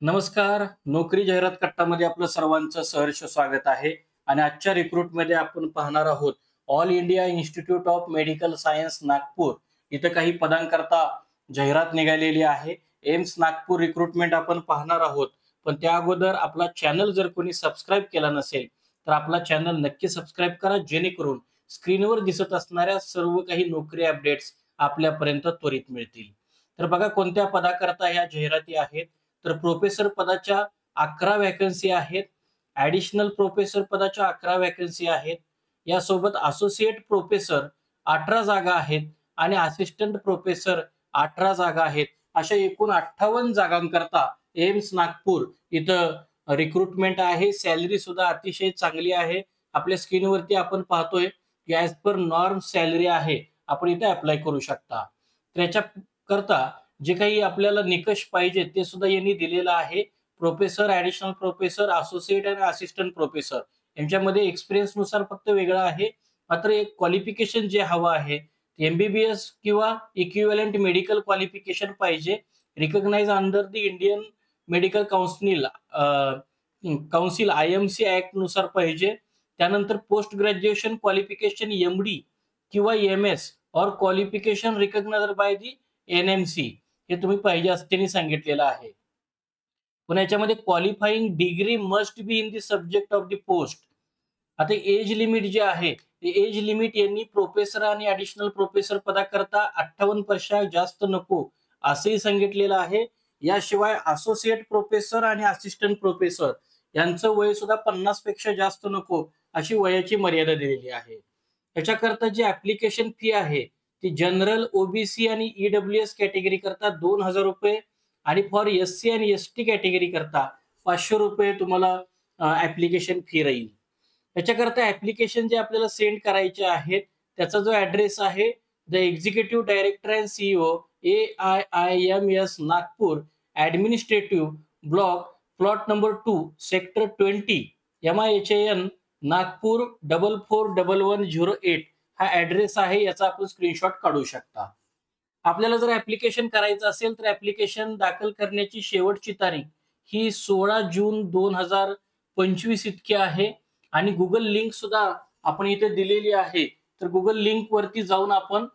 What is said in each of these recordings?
नमस्कार. नोकरी जाहिरात कट्टामध्ये आपलं सर्वांचं सहर्ष स्वागत आहे. आणि आजच्या रिक्रूटमध्ये आपण पाहणार आहोत all India institute of medical science Nagpur इथं काही पदांकरता जाहिरात निघालेली आहे. एम्स नागपूर रिक्रूटमेंट आपण पाहणार आहोत. पण त्या अगोदर आपला चॅनल जर कोणी सबस्क्राईब केला नसेल तर आपला चॅनल नक्की सबस्क्राईब करा, जेणेकरून स्क्रीनवर दिसत असणाऱ्या सर्व काही नोकरी अपडेट्स आपल्यापर्यंत त्वरित मिळतील. तर बघा कोणत्या पदाकरता ह्या जाहिराती आहेत. तर प्रोफेसर पदाच्या 11 वॅकन्सी आहेत. ऍडिशनल प्रोफेसर पदाच्या 11 वॅकन्सी आहेत. यासोबत असोसिएट प्रोफेसर 18 जागा आहेत आणि असिस्टंट प्रोफेसर 18 जागा आहेत. अशा एकूण 58 जागांकरता एम्स नागपूर इथं रिक्रुटमेंट आहे. सॅलरी सुद्धा अतिशय चांगली आहे. आपल्या स्क्रीनवरती आपण पाहतोय की ऍज पर नॉर्म सॅलरी आहे. आपण इथे अप्लाय करू शकता. त्याच्या करता जे काही आपल्याला निकष पाहिजे ते सुद्धा यांनी दिलेलं आहे. प्रोफेसर, ऍडिशनल प्रोफेसर, असोसिएट आणि असिस्टंट प्रोफेसर यांच्यामध्ये एक्सपिरियन्स नुसार फक्त वेगळं आहे. मात्र एक क्वालिफिकेशन जे हवं आहे एमबीबीएस किंवा इक्विव्हॅलंट मेडिकल क्वालिफिकेशन पाहिजे. Recognise under the Indian medical council IMC act नुसार पाहिजे. त्यानंतर पोस्ट ग्रॅज्युएशन क्वालिफिकेशन MD किंवा MS और qualification recognised by the NMC हे तुम्ही पाहिजे असं त्यांनी सांगितलेलं आहे. पण याच्यामध्ये qualifying degree must be in the subject of the post. आता एज लिमिट जे आहे ते एज लिमिट यांनी प्रोफेसर आणि ऍडिशनल प्रोफेसर पदाकरता 58 पेक्षा जास्त नको असंही सांगितलेलं आहे. याशिवाय असोसिएट प्रोफेसर आणि असिस्टंट प्रोफेसर यांचं वय सुद्धा 50 पेक्षा जास्त नको अशी वयाची मर्यादा दिलेली आहे. याच्याकरता जी ऍप्लिकेशन फी आहे ती जनरल, OBC आणि EWS कॅटेगरी करता 2000 रुपये आणि फॉर SC आणि ST कॅटेगरी करता 500 रुपये तुम्हाला ऍप्लिकेशन फी राहील. याच्याकरता ऍप्लिकेशन जे आपल्याला सेंड करायचे आहेत त्याचा जो ऍड्रेस आहे the executive director and CEO AIIMS Nagpur administrative block plot number 2 sector 20 MIHAN Nagpur 441108 हा ऍड्रेस आहे. याचा आपण स्क्रीनशॉट काढू शकता. आपल्याला जर ऍप्लिकेशन करायचं असेल तर ऍप्लिकेशन दाखल करण्याची शेवटची तारीख ही 16 जून 2025 इतकी आहे. आणि गुगल लिंक सुद्धा आपण इथे दिलेली आहे. तर गुगल लिंक वरती जाऊन आपण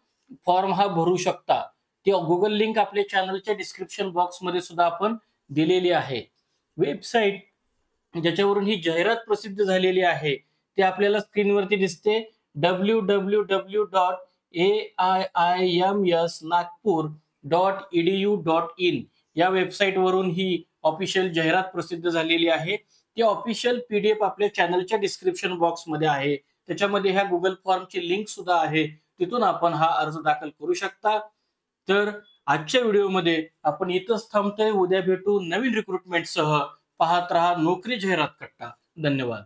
फॉर्म हा भरू शकता. ती गुगल लिंक आपल्या चॅनलच्या डिस्क्रिप्शन बॉक्स मध्ये सुद्धा आपण दिलेली आहे. वेबसाईट ज्याच्यावरून ही जाहिरात प्रसिद्ध झालेली आहे ते आपल्याला स्क्रीनवरती दिसते www.aiimsnagpur.edu.in या वेबसाईट वरून ही ऑफिशियल जाहिरात प्रसिद्ध झालेली आहे. ती ऑफिशियल PDF आपल्या चॅनलच्या डिस्क्रिप्शन बॉक्स मध्ये आहे. त्याच्यामध्ये ह्या गुगल फॉर्मची लिंक सुद्धा आहे. तिथून आपण हा अर्ज दाखल करू शकता. तर आजच्या व्हिडिओमध्ये आपण इथंच थांबतोय. उद्या भेटू नवीन रिक्रुटमेंट सह. पाहत रहा नोकरी जाहिरात कट्टा. धन्यवाद.